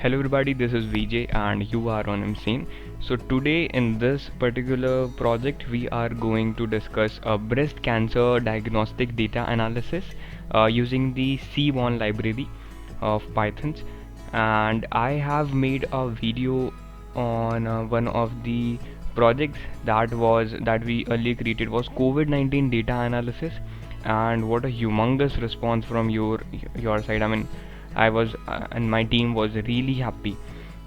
Hello everybody, this is VJ and you are on MScene. So today in this particular project we are going to discuss breast cancer diagnostic data analysis using the Seaborn library of Pythons, and I have made a video on one of the projects that we earlier created was COVID-19 data analysis, and what a humongous response from your side. I mean, I was and my team was really happy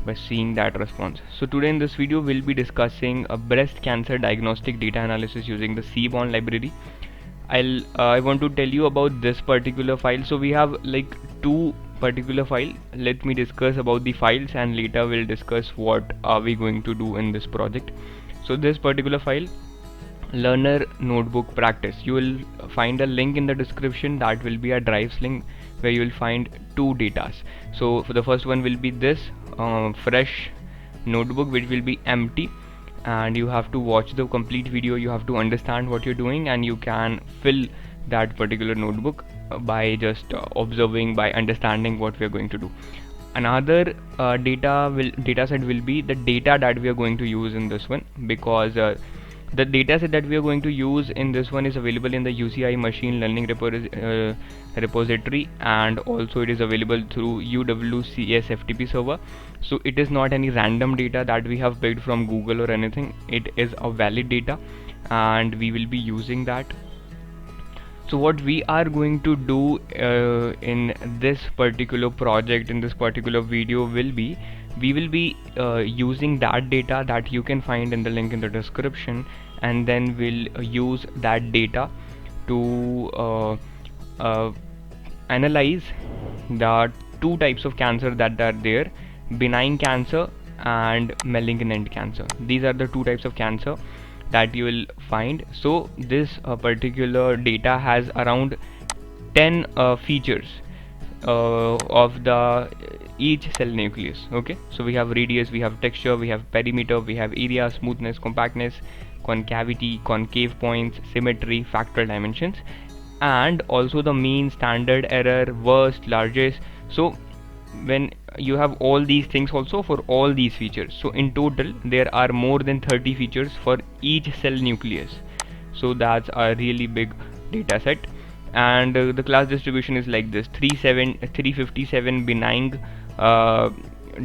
by seeing that response. So today in this video we'll be discussing a breast cancer diagnostic data analysis using the Seaborn library. I want to tell you about this particular file. So we have like two particular file. Let me discuss about the files and later we'll discuss what are we going to do in this project. So this particular file, learner notebook practice, you will find a link in the description that will be a drives link where you will find two datas. So for the first one will be this fresh notebook which will be empty, and you have to watch the complete video, you have to understand what you're doing, and you can fill that particular notebook by just observing, by understanding what we are going to do. Another data set will be the data that we are going to use in this one, because the dataset that we are going to use in this one is available in the UCI machine learning repository, and also it is available through UWCS FTP server. So it is not any random data that we have picked from Google or anything. It is a valid data and we will be using that. So what we are going to do in this particular project, in this particular video, will be we will be using that data that you can find in the link in the description, and then we'll use that data to analyze the two types of cancer that are there: benign cancer and malignant cancer. These are the two types of cancer that you will find. So this particular data has around 10 features of the each cell nucleus. Okay, so we have radius, we have texture, we have perimeter, we have area, smoothness, compactness, concavity, concave points, symmetry, factorial dimensions, and also the mean, standard error, worst, largest. So when you have all these things also for all these features, so in total there are more than 30 features for each cell nucleus. So that's a really big data set, and the class distribution is like this: 357 benign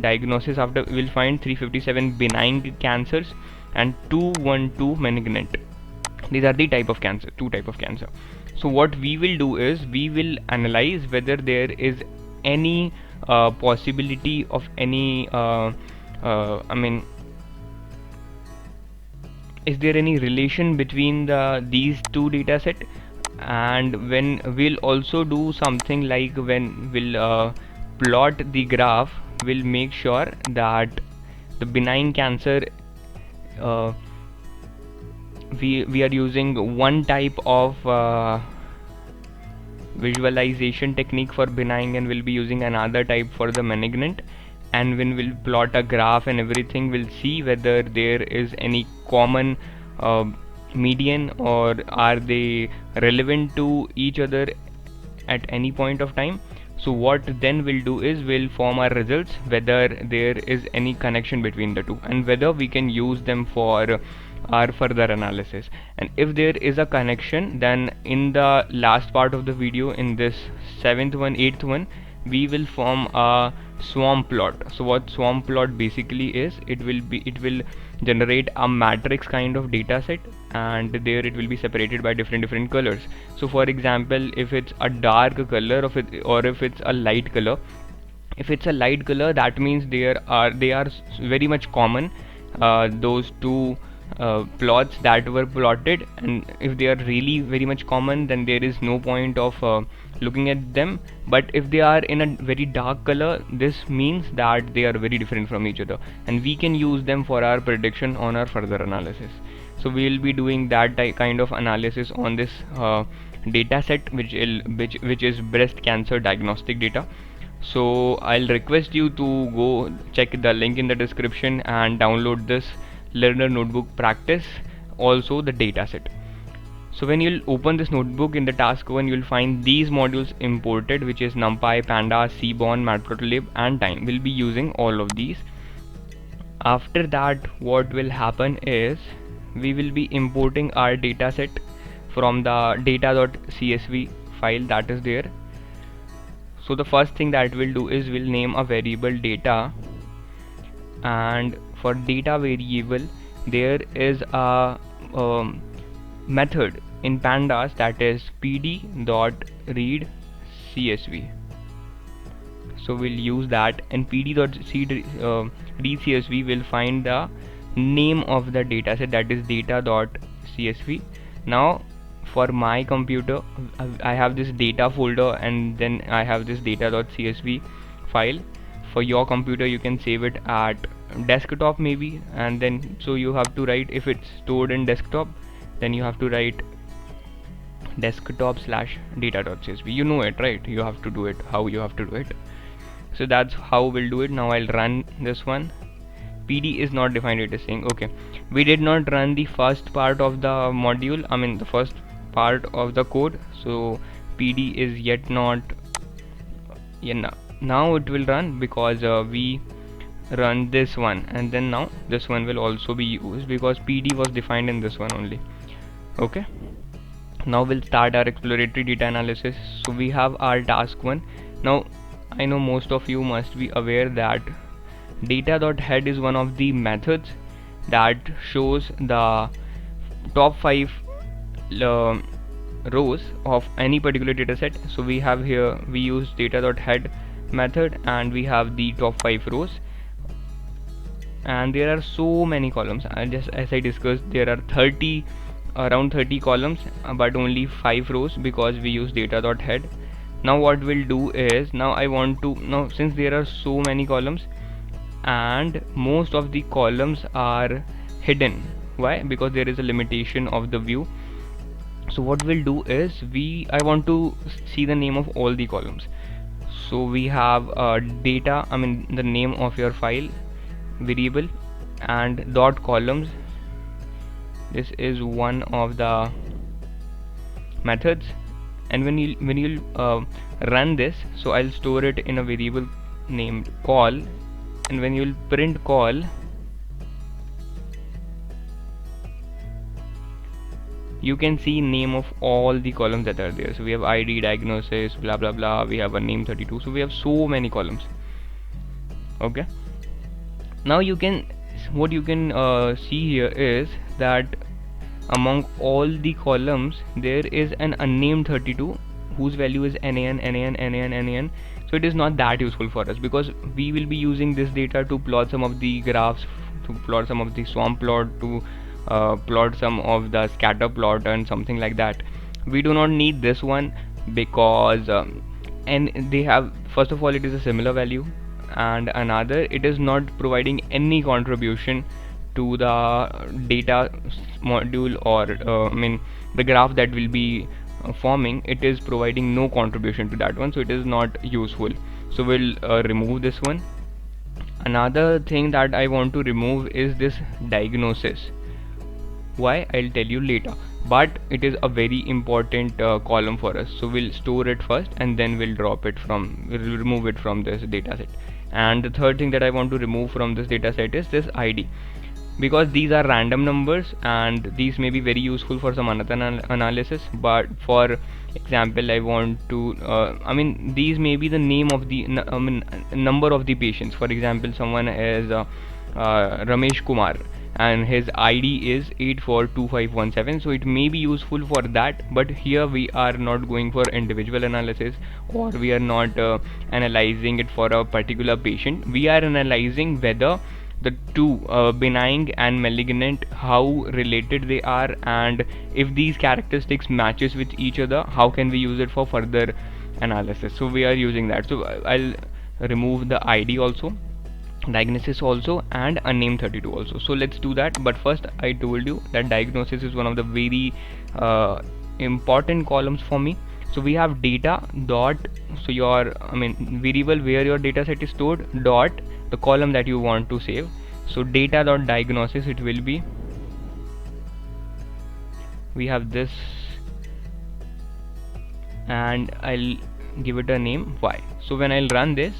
diagnosis. After we'll find 357 benign cancers and 212 malignant. These are the type of cancer, two type of cancer. So what we will do is we will analyze whether there is any possibility of any is there any relation between these two data set. And when we'll also do something like, when we'll plot the graph, we'll make sure that the benign cancer, we are using one type of visualization technique for benign, and we'll be using another type for the malignant. And when we'll plot a graph and everything, we'll see whether there is any common median, or are they relevant to each other at any point of time. So what then we'll do is we'll form our results, whether there is any connection between the two and whether we can use them for our further analysis. And if there is a connection, then in the last part of the video, in this 7th one, 8th one, we will form a swarm plot. So what swarm plot basically is, it will generate a matrix kind of data set, and there it will be separated by different colors. So for example, if it's a dark color or if it's a light color, if it's a light color, that means they are very much common, those two plots that were plotted. And if they are really very much common, then there is no point of looking at them. But if they are in a very dark color, this means that they are very different from each other, and we can use them for our prediction on our further analysis. So we will be doing that kind of analysis on this data set, which is breast cancer diagnostic data. So I'll request you to go check the link in the description and download this learner notebook practice, also the data set. So when you'll open this notebook in the task 1, you'll find these modules imported, which is NumPy, Pandas, Seaborn, Matplotlib and Time. We'll be using all of these. After that, what will happen is we will be importing our dataset from the data.csv file that is there. So the first thing that we'll do is we'll name a variable data, and for data variable there is a method in pandas that is pd.read csv. So we'll use that, and pd.read csv will find the name of the dataset, that is data.csv. Now for my computer I have this data folder, and then I have this data.csv file. For your computer you can save it at desktop maybe, and then so you have to write, if it's stored in desktop then you have to write desktop/data.csv. you know it, right? You have to do it how you have to do it. So that's how we'll do it. Now I'll run this one. PD is not defined, it is saying okay. We did not run the first part of the module, I mean the first part of the code, so PD is yet not, now it will run because we run this one, and then now this one will also be used because PD was defined in this one only. Okay, now we'll start our exploratory data analysis. So we have our task 1. Now I know most of you must be aware that data.head is one of the methods that shows the top 5 rows of any particular data set. So we have here, we use data.head method, and we have the top 5 rows, and there are so many columns. Just as I discussed, there are around 30 columns, but only 5 rows because we use data.head. Now what we'll do is, now since there are so many columns and most of the columns are hidden, why? Because there is a limitation of the view. So what we'll do is, I want to see the name of all the columns. So we have data, I mean the name of your file variable, and dot columns. This is one of the methods, and when you run this, so I'll store it in a variable named call, and when you'll print call, you can see name of all the columns that are there. So we have ID, diagnosis, blah blah blah, we have a name 32, so we have so many columns. Okay, now what you can see here is that among all the columns there is an unnamed 32 whose value is nan. So it is not that useful for us because we will be using this data to plot some of the graphs, to plot some of the swamp plot, to plot some of the scatter plot and something like that. We do not need this one because and they have, first of all, it is a similar value, and another, it is not providing any contribution to the data module, or I mean the graph that will be forming. It is providing no contribution to that one, so it is not useful. So we'll remove this one. Another thing that I want to remove is this diagnosis. Why? I'll tell you later, but it is a very important column for us, so we'll store it first and then we'll remove it from this dataset. And the third thing that I want to remove from this dataset is this ID, because these are random numbers and these may be very useful for some another analysis, but for example I want to I mean these may be the name of the number of the patients. For example, someone is Ramesh Kumar and his ID is 842517, so it may be useful for that, but here we are not going for individual analysis, or we are not analyzing it for a particular patient. We are analyzing whether the two, benign and malignant, how related they are, and if these characteristics matches with each other, how can we use it for further analysis. So we are using that. So I'll remove the ID also, diagnosis also, and unnamed 32 also. So let's do that. But first, I told you that diagnosis is one of the very important columns for me. So we have data dot, so your variable where your data set is stored, dot the column that you want to save. So data dot diagnosis, it will be, we have this and I'll give it a name y. So when I'll run this,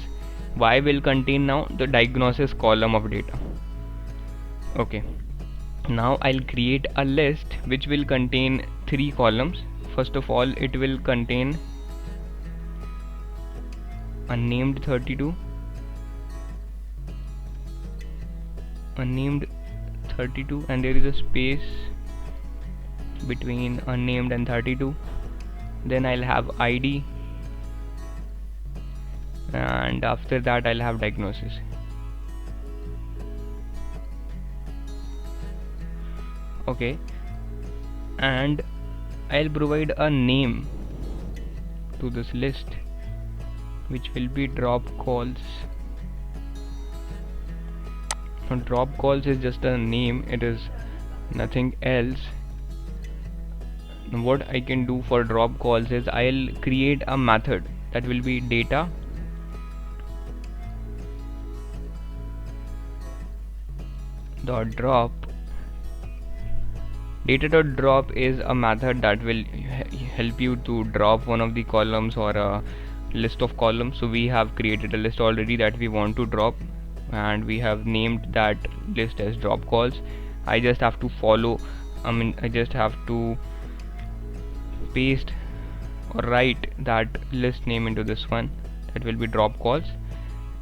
y will contain now the diagnosis column of data. Okay, now I'll create a list which will contain 3 columns. First of all, it will contain unnamed 32, unnamed 32, and there is a space between unnamed and 32. Then I'll have ID, and after that I'll have diagnosis. Okay, and I'll provide a name to this list which will be drop calls. Now drop calls is just a name, it is nothing else. Now what I can do for drop calls is I'll create a method that will be data dot drop. Data.drop is a method that will help you to drop one of the columns or a list of columns. So we have created a list already that we want to drop, and we have named that list as drop calls. I just have to follow, I just have to paste or write that list name into this one, that will be drop calls,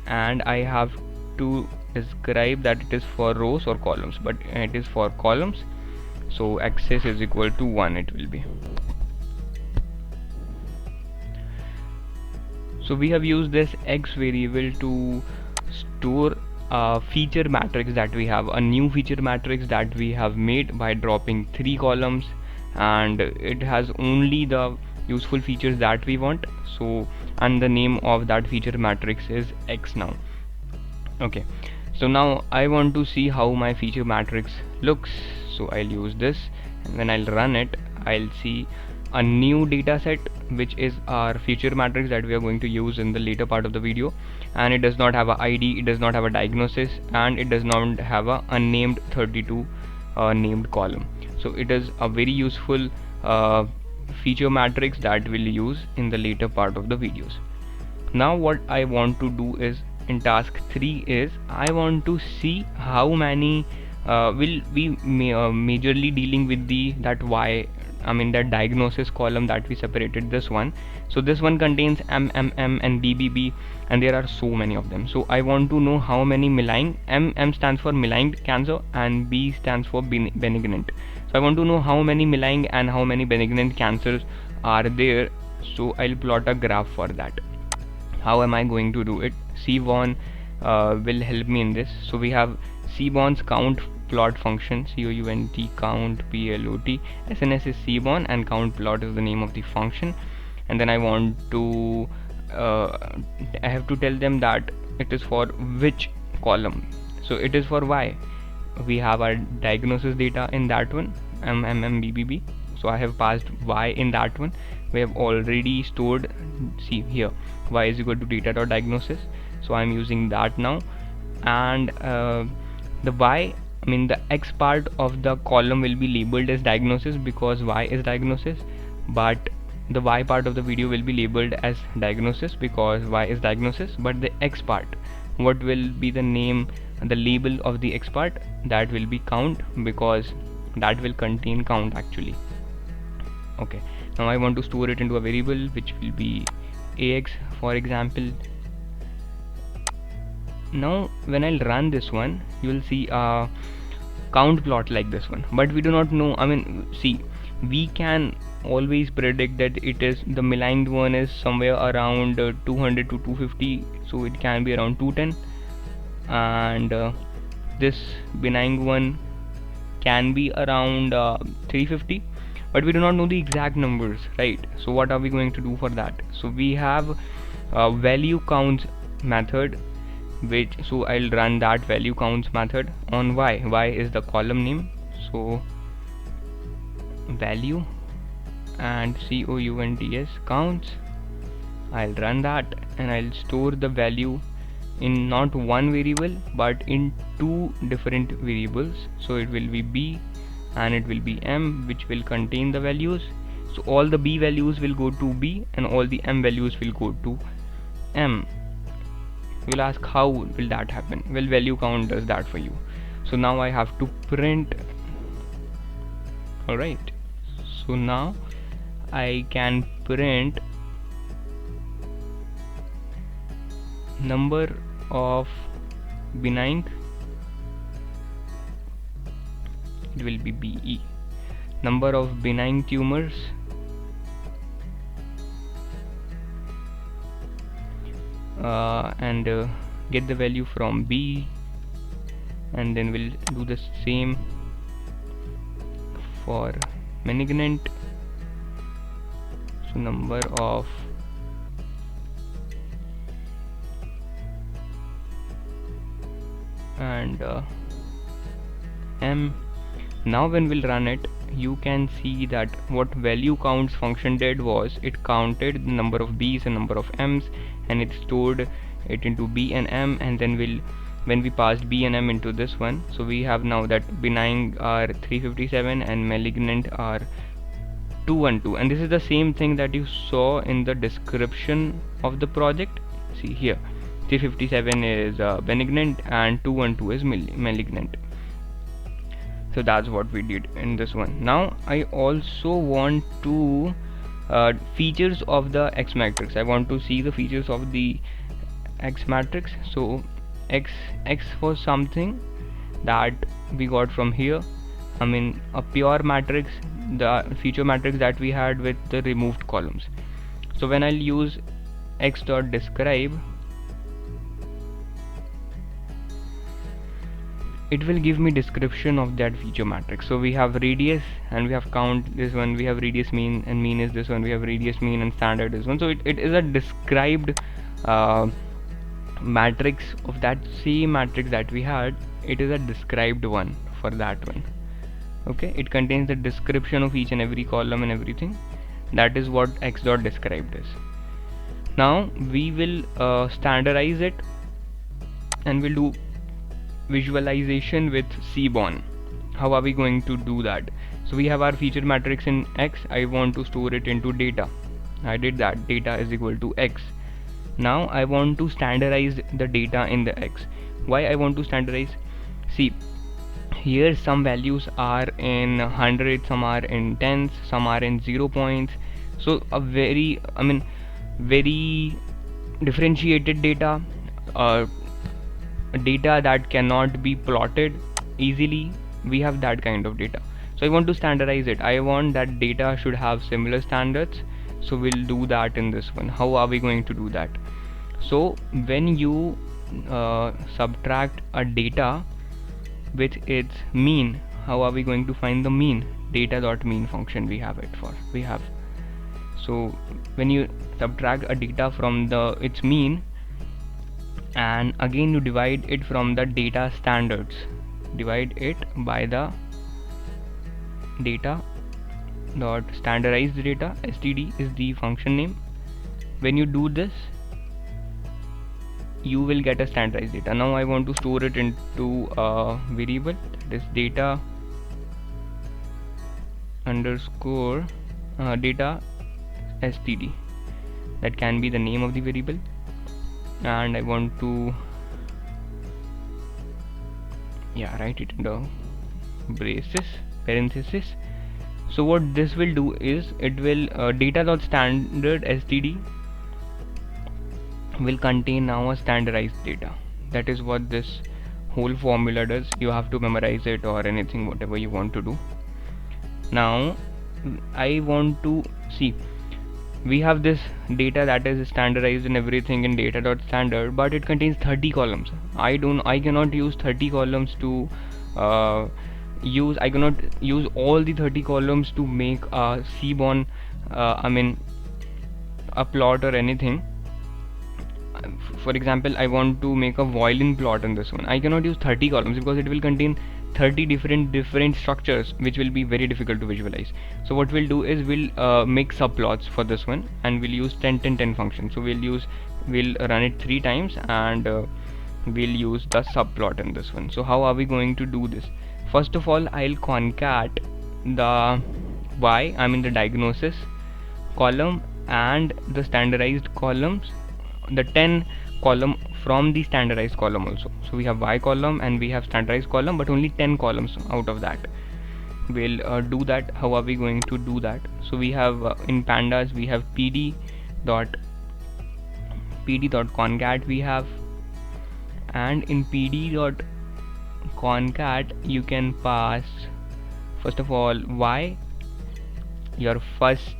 and I have to describe that it is for rows or columns, but it is for columns. So access is equal to 1 it will be. So we have used this x variable to store a feature matrix that we have, a new feature matrix that we have made by dropping 3 columns, and it has only the useful features that we want. So, and the name of that feature matrix is x now. Okay, so now I want to see how my feature matrix looks. So I'll use this, and when I'll run it, I'll see a new data set which is our feature matrix that we are going to use in the later part of the video, and it does not have a ID, it does not have a diagnosis, and it does not have a unnamed 32 named column. So it is a very useful feature matrix that we'll use in the later part of the videos. Now what I want to do is, in task 3 is, I want to see how many will be majorly dealing with that diagnosis column that we separated this one. So this one contains MMM and BBB, and there are so many of them. So I want to know how many malign, M stands for maligned cancer and B stands for benignant. So I want to know how many malign and how many benignant cancers are there. So I'll plot a graph for that. How am I going to do it? Seaborn will help me in this. So we have Seaborn's count plot function, count count plot. SNS is Seaborn and count plot is the name of the function. And then I want to I have to tell them that it is for which column. So it is for Y. We have our diagnosis data in that one, MMBBB. So I have passed Y in that one. We have already stored, see here, Y is equal to data.diagnosis. So I'm using that now, and the Y, the X part of the column will be labeled as diagnosis because Y is diagnosis, but the Y part of the video will be labeled as diagnosis because Y is diagnosis. But the X part, what will be the name, the label of the X part? That will be count because that will contain count actually. Okay, now I want to store it into a variable which will be AX, for example. Now when I'll run this one, you will see a count plot like this one, but we do not know, see, we can always predict that it is, the maligned one is somewhere around 200 to 250, so it can be around 210, and this benign one can be around 350, but we do not know the exact numbers, right? So what are we going to do for that? So we have a value counts method, which, so I'll run that value counts method on Y. Y is the column name, so value and counts counts. I'll run that and I'll store the value in not one variable but in 2 different variables. So it will be B and it will be M, which will contain the values, So all the B values will go to B and all the M values will go to M. You will ask, how will that happen? Well, value count does that for you. So now I have to print. Alright, so now I can print number of benign, it will be BE, number of benign tumors and get the value from B, and then we'll do the same for malignant. So number of and M. Now when we'll run it, you can see that what value counts function did was it counted the number of B's and number of M's, and it stored it into B and M, and then when we passed B and M into this one, so we have now that benign are 357 and malignant are 212, and this is the same thing that you saw in the description of the project. See here, 357 is benignant and 212 is malignant. So that's what we did in this one. Now I also want to features of the X matrix. I want to see the features of the X matrix. So X was something that we got from here. I mean a pure matrix, the feature matrix that we had with the removed columns. So when I'll use x.describe, it will give me description of that feature matrix. So we have radius and we have count, this one we have radius mean, and mean is this one, we have radius mean, and standard is one. So it is a described matrix of that same matrix that we had. It is a described one for that one. Okay, it contains the description of each and every column and everything. That is what x.described is. Now we will standardize it and we'll do visualization with Seaborn. How are we going to do that? So we have our feature matrix in X. I want to store it into data. I did that. Data is equal to X. Now I want to standardize the data in the X. Why I want to standardize? See, here some values are in 100, some are in tens, some are in 0 points. So a very differentiated data, data that cannot be plotted easily. We have that kind of data. So I want to standardize it. I want that data should have similar standards. So we'll do that in this one. How are we going to do that? So when you subtract a data with its mean, how are we going to find the mean? Data.mean function we have it for. So when you subtract a data from its mean, and again you divide it from the data standards, divide it by the data dot standardized data, std is the function name. When you do this, you will get a standardized data. Now I want to store it into a variable, that is data underscore data std. That can be the name of the variable, and I want to write it in the parenthesis. So what this will do is it will data.standard std will contain now a standardized data. That is what this whole formula does. You have to memorize it or anything, whatever you want to do. Now I want to see, we have this data that is standardized and everything in data.standard, but it contains 30 columns. I cannot use 30 columns to I cannot use all the 30 columns to make a Seaborn a plot or anything. For example, I want to make a violin plot in this one. I cannot use 30 columns because it will contain 30 different structures, which will be very difficult to visualize. So what we'll do is we'll make subplots for this one, and we'll use 10 function. So we'll run it 3 times, and we'll use the subplot in this one. So how are we going to do this? First of all, I'll concat the Y, I mean the diagnosis column, and the standardized columns, the 10 column from the standardized column also. So we have Y column and we have standardized column, but only 10 columns out of that. We'll do that. How are we going to do that? So we have in pandas we have pd.concat we have, and in pd.concat you can pass first of all Y, your first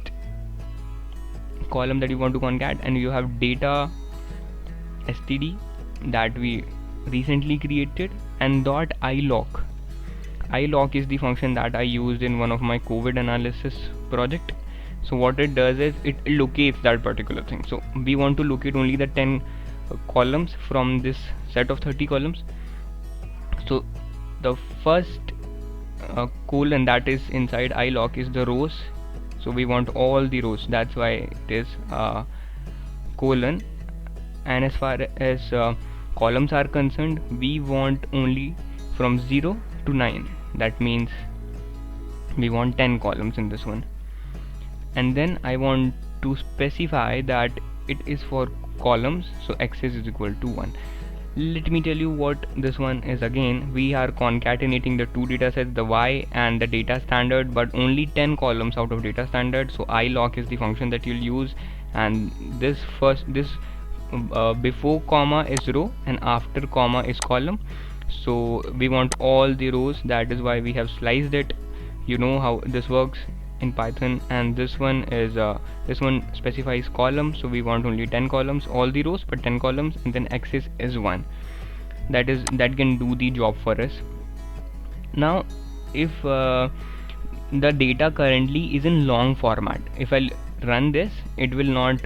column that you want to concat, and you have data std that we recently created, and dot iloc. Iloc is the function that I used in one of my COVID analysis project. So what it does is it locates that particular thing. So we want to locate only the 10 columns from this set of 30 columns. So the first colon that is inside iloc is the rows. So we want all the rows, that's why it is colon. And as far as columns are concerned, we want only from 0 to 9. That means we want 10 columns in this one. And then I want to specify that it is for columns, so access is equal to 1. Let me tell you what this one is again. We are concatenating the two data sets, the Y and the data standard, but only 10 columns out of data standard. So iloc is the function that you'll use, and this before comma is row and after comma is column. So we want all the rows, that is why we have sliced it. You know how this works in Python. And this one is this one specifies column, so we want only 10 columns, all the rows but 10 columns, and then access is 1. That can do the job for us. Now if the data currently is in long format, if I run this, it will not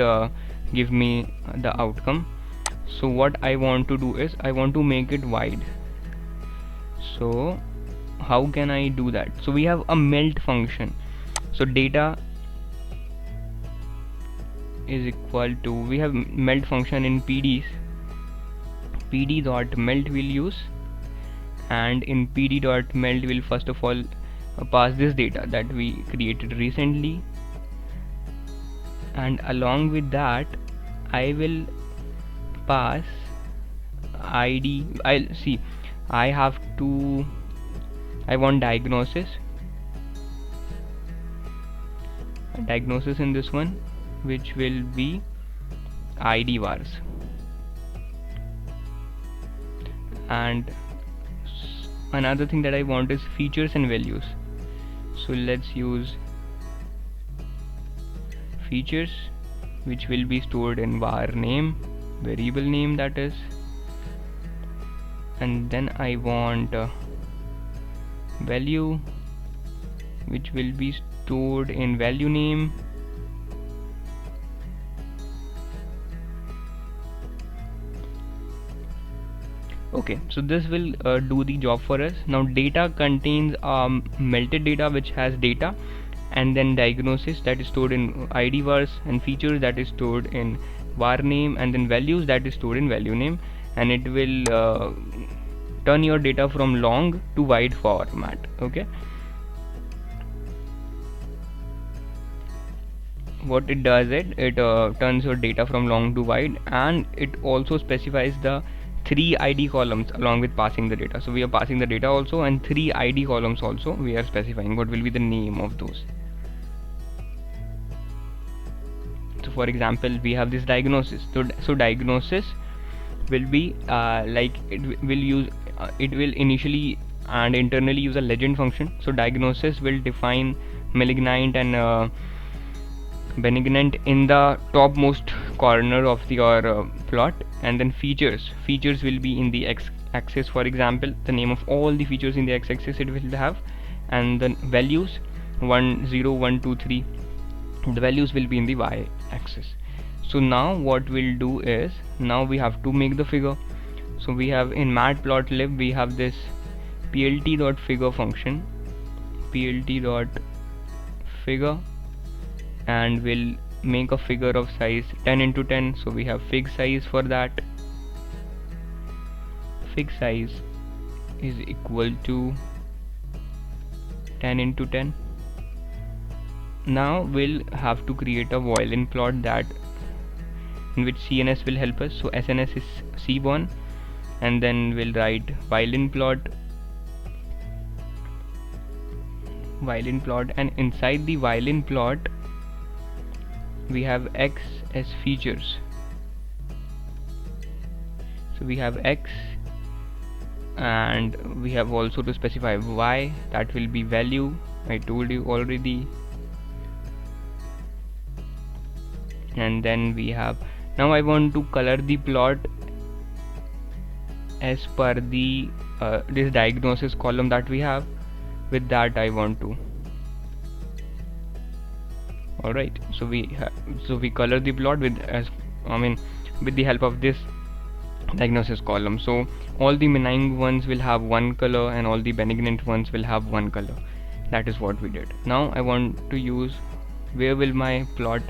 give me the outcome. So what I want to do is I want to make it wide. So how can I do that? So we have a melt function. So data is equal to, we have melt function in pd dot melt will use, and in pd dot melt will first of all pass this data that we created recently, and along with that I will pass id. I want diagnosis in this one, which will be id vars, and another thing that I want is features and values. So let's use features, which will be stored in var name, variable name that is, and then I want value, which will be stored in value name, okay. So this will do the job for us. Now data contains melted data which has data, and then diagnosis that is stored in id vars, and features that is stored in var name, and then values that is stored in value name, and it will turn your data from long to wide format. Okay, what it does, it turns your data from long to wide, and it also specifies the 3 id columns along with passing the data. So we are passing the data also, and 3 id columns also we are specifying what will be the name of those. So for example, we have this diagnosis. So diagnosis will be like it will initially and internally use a legend function. So diagnosis will define malignant and benignant in the topmost corner of your plot, and then features will be in the x-axis. For example, the name of all the features in the x-axis it will have, and then values 1 0 1 2 3, the values will be in the y-axis. So now what we'll do is, now we have to make the figure. So we have in matplotlib we have this plt.figure function, plt.figure, and we'll make a figure of size 10 into 10. So we have fig size for that. Fig size is equal to 10 into 10. Now we'll have to create a violin plot that in which CNS will help us. So SNS is Seaborn, and then we'll write violin plot, and inside the violin plot we have X as features. So we have X, and we have also to specify Y, that will be value, I told you already. And then we have, now I want to color the plot as per the this diagnosis column that we have. With that I want to, alright, so we color the plot with with the help of this diagnosis column. So all the benign ones will have one color and all the benignant ones will have one color. That is what we did. Now I want to use, where will my plot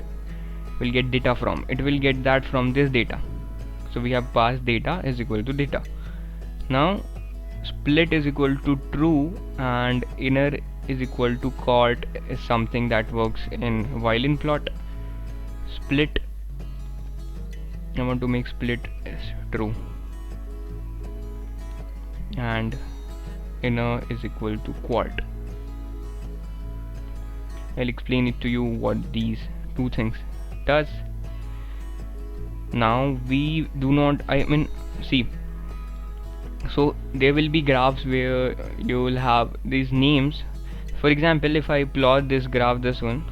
will get data from? It will get that from this data. So we have passed data is equal to data. Now split is equal to true and inner is equal to cort is something that works in violin plot. Split, I want to make split is true, and inner is equal to quart. I'll explain it to you what these two things does. Now we do not, see, so there will be graphs where you will have these names. For example, if I plot this graph, this one,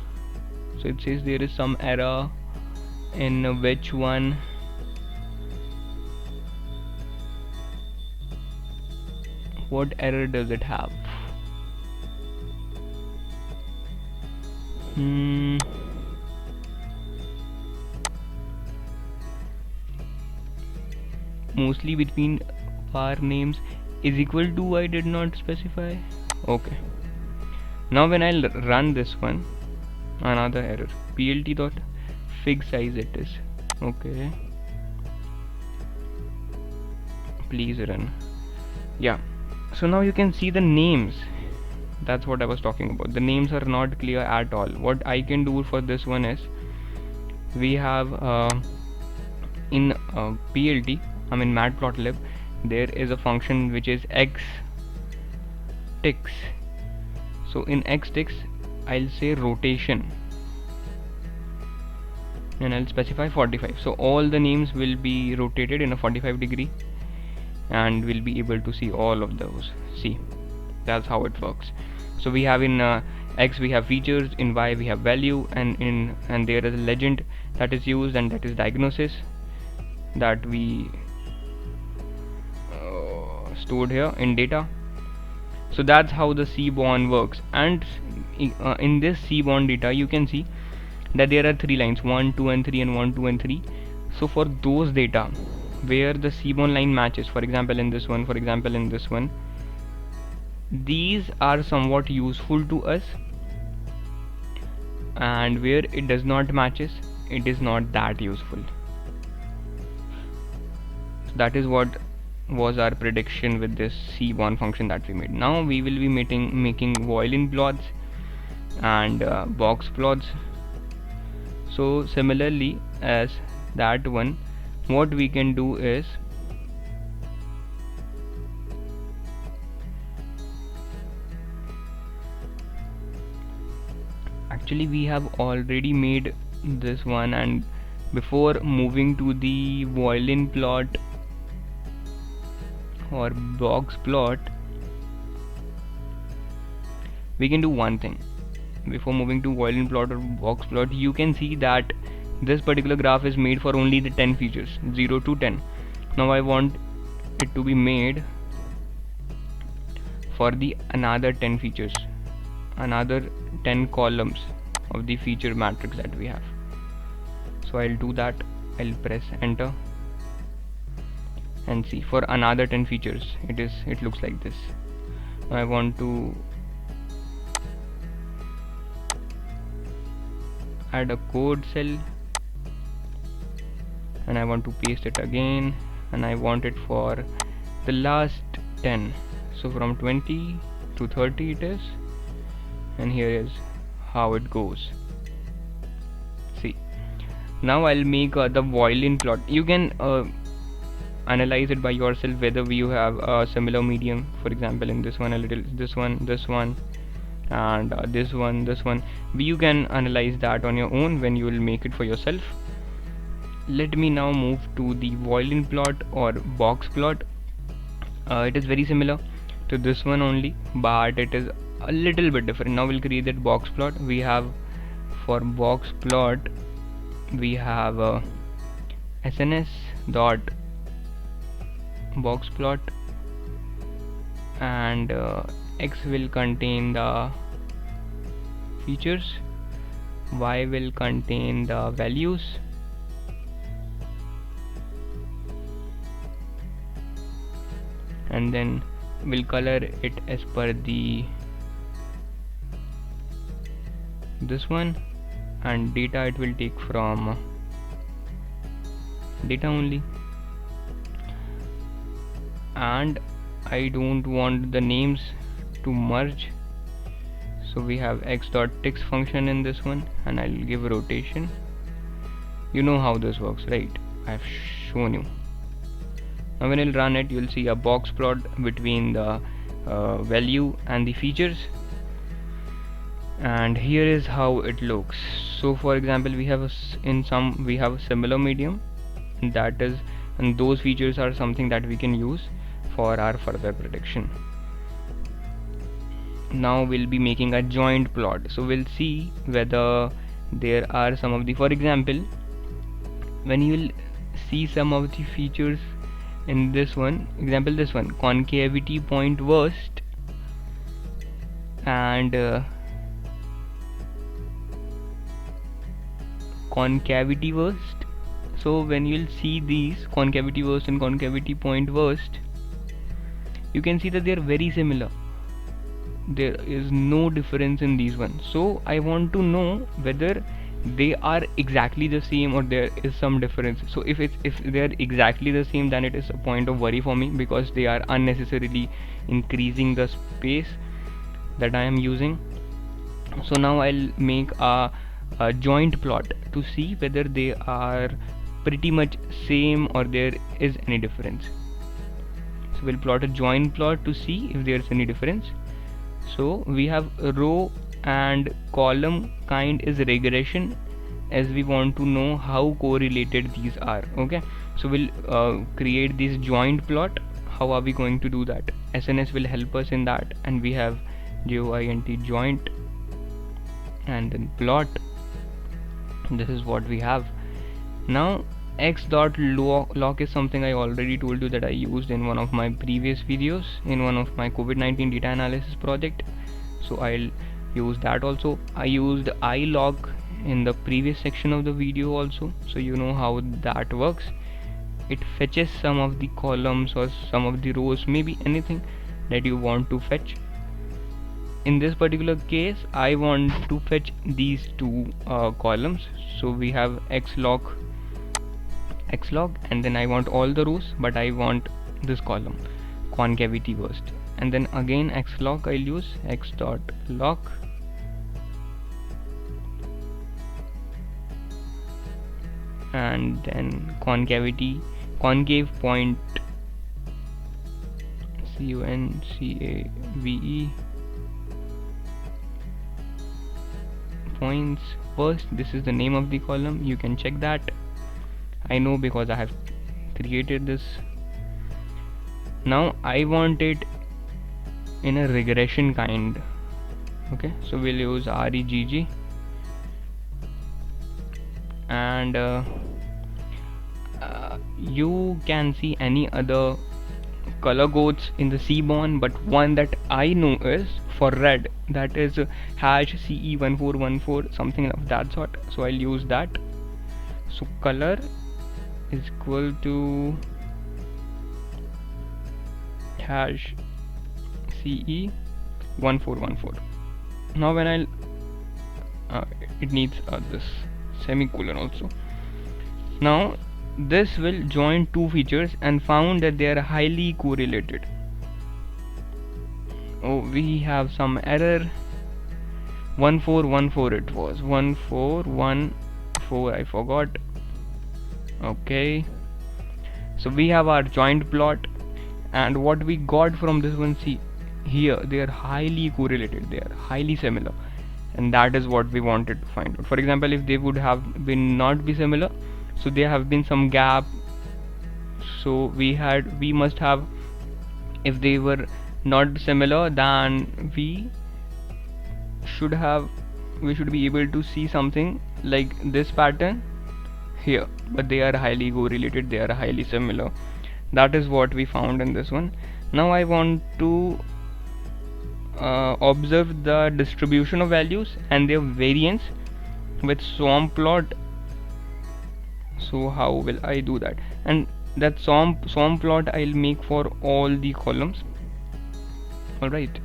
so it says there is some error in which one, what error does it have? Mostly between var names is equal to, I did not specify. Okay, now when I'll run this one, another error, plt dot fig size it is. Okay, please run. Yeah, so now you can see the names. That's what I was talking about. The names are not clear at all. What I can do for this one is, we have in PLT, matplotlib, there is a function which is xticks. So in xticks I'll say rotation and I'll specify 45. So all the names will be rotated in a 45 degree and we'll be able to see all of those. See, that's how it works. So we have in X we have features, in Y we have value, and there is a legend that is used, and that is diagnosis that we stored here in data. So that's how the Seaborn works. And in this Seaborn data you can see that there are 3 lines, 1, 2 and 3, and 1, 2 and 3. So for those data where the Seaborn line matches, for example in this one, these are somewhat useful to us, and where it does not matches, it is not that useful. So that is what was our prediction with this Seaborn function that we made. Now we will be making violin plots and box plots. So similarly as that one, what we can do is, actually we have already made this one, and before moving to the violin plot or box plot, we can do one thing. Before moving to violin plot or box plot, you can see that this particular graph is made for only the 10 features, 0 to 10. Now I want it to be made for the another 10 features, another 10 columns of the feature matrix that we have. So I'll do that. I'll press enter and see, for another 10 features it looks like this. Now I want to add a code cell and I want to paste it again, and I want it for the last 10. So from 20 to 30 it is, and here is how it goes. See, now I'll make the violin plot. You can analyze it by yourself whether you have a similar medium. For example, in this one a little, this one, and this one. You can analyze that on your own when you will make it for yourself. Let me now move to the violin plot or box plot. It is very similar to this one only, but it is a little bit different. Now we'll create that box plot. We have, for box plot, we have SNS dot box plot, and X will contain the features, Y will contain the values, and then we'll color it as per the this one, and data it will take from data only. And I don't want the names to merge, so we have x.text function in this one, and I'll give rotation. You know how this works, right? I've shown you. Now when I'll run it, you'll see a box plot between the value and the features, and here is how it looks. So for example, we have we have a similar medium, and those features are something that we can use for our further prediction. Now we'll be making a joint plot, so we'll see whether there are some of the, for example, when you will see some of the features in this one, example this one, concavity point worst, and concavity worst. So when you'll see these concavity worst and concavity point worst, you can see that they are very similar. There is no difference in these ones. So I want to know whether they are exactly the same or there is some difference. So if they are exactly the same, then it is a point of worry for me, because they are unnecessarily increasing the space that I am using. So now I'll make a joint plot to see whether they are pretty much same or there is any difference. So we'll plot a joint plot to see if there's any difference. So we have row and column kind is regression, as we want to know how correlated these are. Okay, so we'll create this joint plot. How are we going to do that? SNS will help us in that, and we have joint joint and then plot. This is what we have. Now x.lock is something I already told you that I used in one of my previous videos in one of my COVID-19 data analysis project, so I'll use that also. I used iLog in the previous section of the video also, so you know how that works. It fetches some of the columns or some of the rows, maybe anything that you want to fetch. In this particular case, I want to fetch these two columns, so we have xlog, and then I want all the rows, but I want this column concavity worst, and then again xlog I'll use x.lock, and then concave point CONCAVE points first. This is the name of the column. You can check that. I know because I have created this. Now I want it in a regression kind. Okay, so we'll use regg, and you can see any other color codes in the Seaborn, but one that I know is for red, that is hash CE1414, something of that sort, so I'll use that. So color is equal to hash CE1414. now when I'll it needs this semicolon also. Now this will join two features and found that they are highly correlated. Oh, we have some error. 1414 it was 1414, I forgot. Okay, so we have our joint plot, and what we got from this one, see here, they are highly correlated, they are highly similar, and that is what we wanted to find out. For example, if they would have been not be similar, so there have been some gap, so we must have, if they were not similar, then we should be able to see something like this pattern here, but they are highly correlated, they are highly similar. That is what we found in this one. Now I want to observe the distribution of values and their variance with swarm plot. So how will I do that? And that swarm plot I'll make for all the columns. Alright,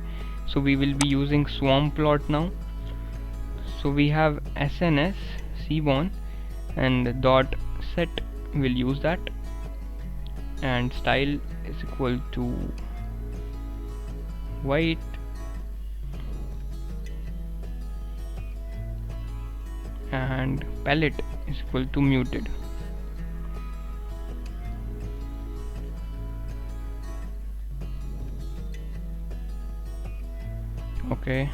so we will be using swarm plot now. So we have SNS Seaborn and dot set, we'll use that, and style is equal to white, and palette is equal to muted. Okay,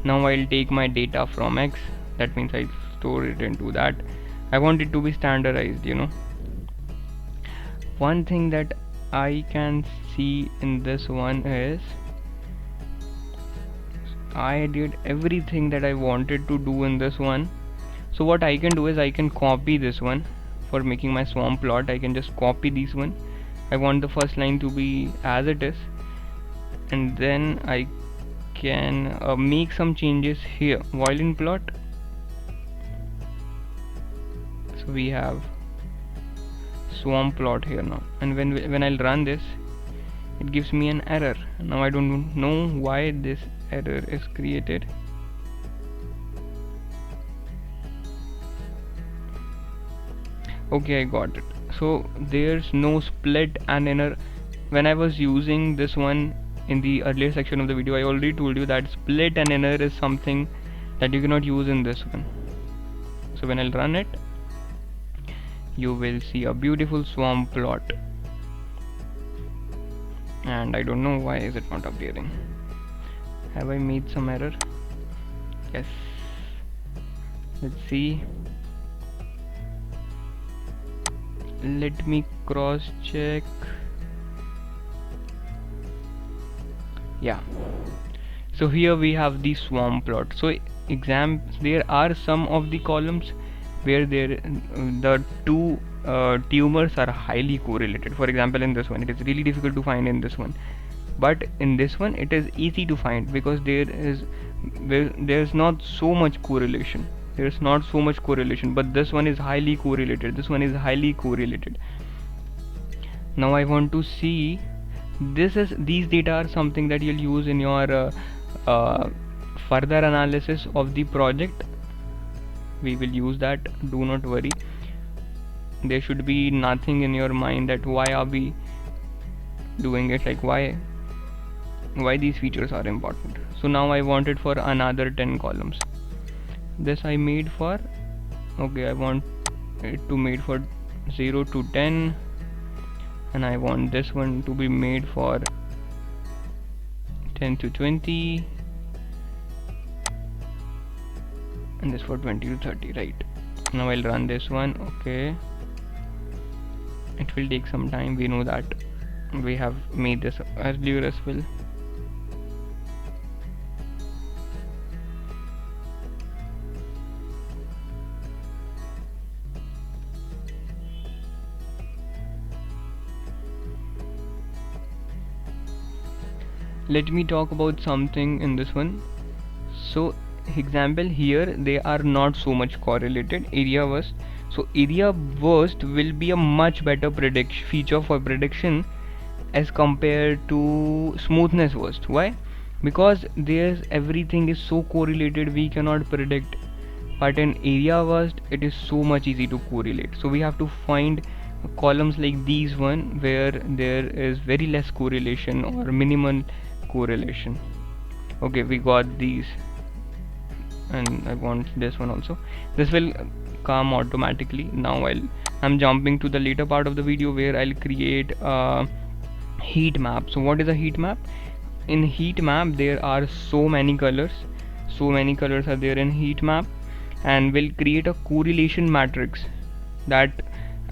now I'll take my data from X, that means I store it into that. I want it to be standardized, you know. One thing that I can see in this one is I did everything that I wanted to do in this one. So what I can do is I can copy this one for making my swarm plot. I can just copy this one. I want the first line to be as it is, and then I can make some changes here. Violin plot, so we have swarm plot here now, and when I'll run this, it gives me an error. Now I don't know why this error is created. Okay, I got it. So there's no split and inner. When I was using this one in the earlier section of the video, I already told you that split and inner is something that you cannot use in this one. So when I'll run it, you will see a beautiful swarm plot, and I don't know why is it not appearing. Have I made some error? Yes, let's see. Let me cross check. Yeah, so here we have the swarm plot. So there are some of the columns where the two tumors are highly correlated. For example, in this one it is really difficult to find in this one, but in this one it is easy to find because there's not so much correlation. There's not so much correlation, but this one is highly correlated, this one is highly correlated. Now I want to see, these data are something that you'll use in your further analysis of the project. We will use that, do not worry. There should be nothing in your mind that why are we doing it, like why these features are important. So now I want it for another 10 columns. This I made for, okay, I want it to made for 0 to 10, and I want this one to be made for 10 to 20, and this for 20 to 30. Right, now I'll run this one. Okay, it will take some time, we know that. We have made this earlier as well. Let me talk about something in this one. So example, here they are not so much correlated. Area worst, so area worst will be a much better feature for prediction as compared to smoothness worst. Why? Because everything is so correlated, we cannot predict. But in area worst, it is so much easy to correlate. So we have to find columns like these one where there is very less correlation or minimal correlation. Okay, we got these. and I want this one also. This will come automatically. Now I'm jumping to the later part of the video where I'll create a heat map. So what is a heat map? In heat map there are so many colors. So many colors are there in heat map, and we'll create a correlation matrix that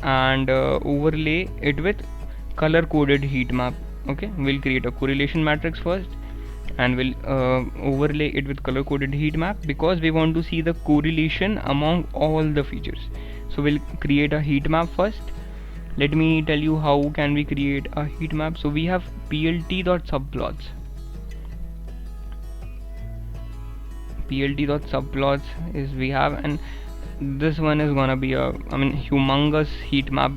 and overlay it with color coded heat map. Okay, we'll create a correlation matrix first and we'll overlay it with color coded heat map because we want to see the correlation among all the features. So we'll create a heat map first. Let me tell you how can we create a heat map. So we have plt.subplots. plt.subplots is we have, and this one is gonna be a humongous heat map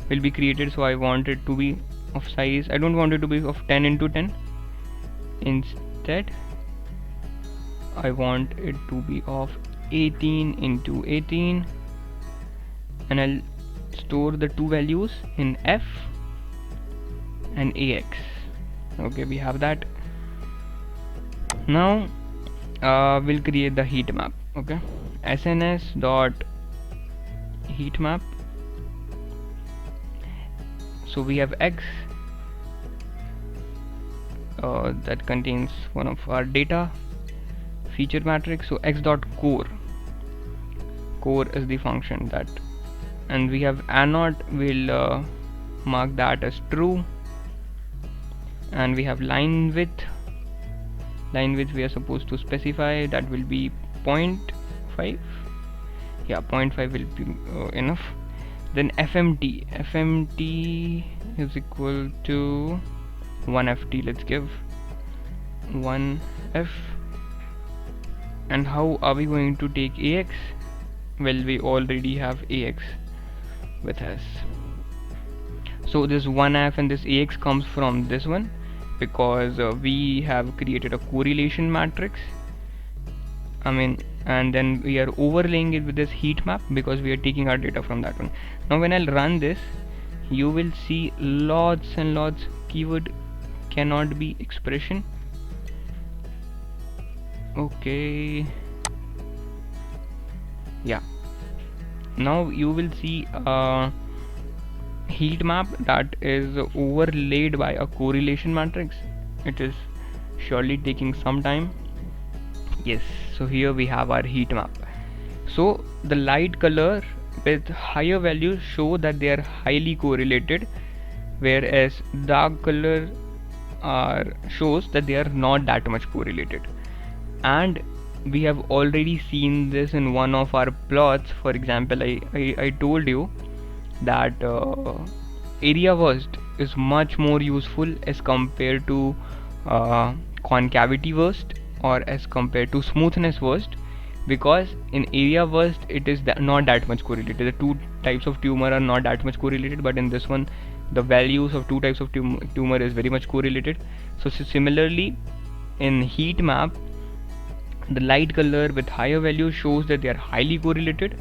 will be created. So I want it to be of size, I don't want it to be of 10 into 10. Instead I want it to be of 18 into 18, and I'll store the two values in f and ax. Okay, we have that. Now we'll create the heat map. Okay, sns dot heat map. So we have x that contains one of our data feature matrix. So x dot core is the function that, and we have anode, will mark that as true, and we have line width we are supposed to specify that will be 0.5. yeah, 0.5 will be enough. Then fmt is equal to 1ft. Let's give 1f. and how are we going to take ax? Well, we already have ax with us. So this 1f and this ax comes from this one because we have created a correlation matrix. And then we are overlaying it with this heat map because we are taking our data from that one. Now when I'll run this, you will see lots and lots keyword cannot be expression. Okay, yeah, now you will see a heat map that is overlaid by a correlation matrix. It is surely taking some time. Yes, so here we have our heat map. So the light color with higher values show that they are highly correlated, whereas dark color shows that they are not that much correlated. And we have already seen this in one of our plots. For example, I told you that area worst is much more useful as compared to concavity worst or as compared to smoothness worst, because in area worst it is not that much correlated. The two types of tumor are not that much correlated, but in this one the values of two types of tumor is very much correlated. So similarly in heat map, the light color with higher values shows that they are highly correlated.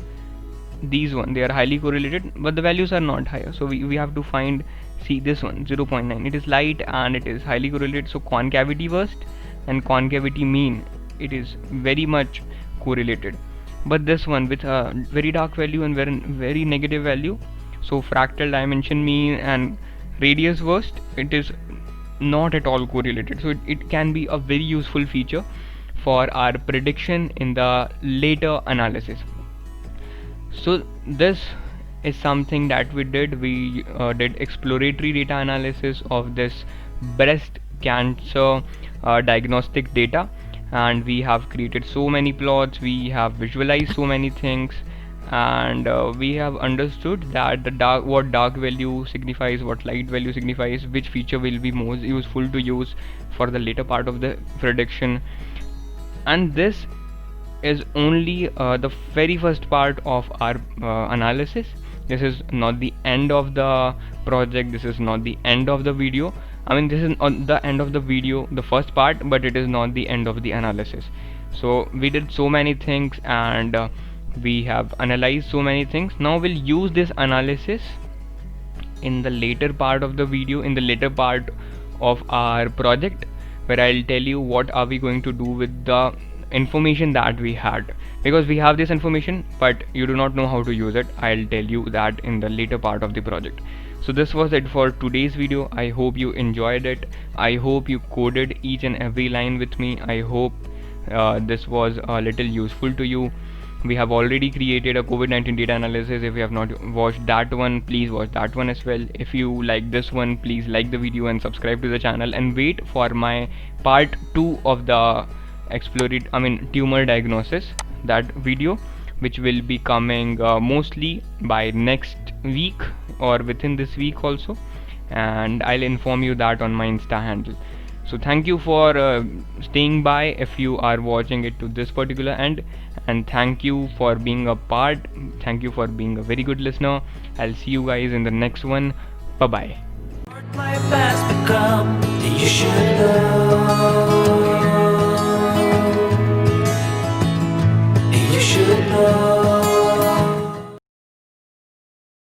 These one, they are highly correlated, but the values are not higher. So we have to find, see this one 0.9, it is light and it is highly correlated. So concavity worst and concavity mean, it is very much correlated. But this one with a very dark value and very negative value, so fractal dimension mean and radius worst, it is not at all correlated. So it can be a very useful feature for our prediction in the later analysis. So this is something that we did. We did exploratory data analysis of this breast cancer diagnostic data, and we have created so many plots, we have visualized so many things, and we have understood that what dark value signifies, what light value signifies, which feature will be most useful to use for the later part of the prediction. And this is only the very first part of our analysis. This is not the end of the project, this is not the end of the video. This is on the end of the video, the first part, but it is not the end of the analysis. So we did so many things, and we have analyzed so many things. Now we'll use this analysis in the later part of the video, in the later part of our project, where I'll tell you what are we going to do with the information that we had, because we have this information but you do not know how to use it. I'll tell you that in the later part of the project. So this was it for today's video. I hope you enjoyed it. I hope you coded each and every line with me. I hope this was a little useful to you. We have already created a COVID-19 data analysis. If you have not watched that one, please watch that one as well. If you like this one, please like the video and subscribe to the channel, and wait for my part 2 of the tumor diagnosis, that video, which will be coming mostly by next week or within this week also, and I'll inform you that on my Insta handle. So thank you for staying by if you are watching it to this particular end, and thank you for being a part. Thank you for being a very good listener. I'll see you guys in the next one. Bye bye. Life has become, you should know.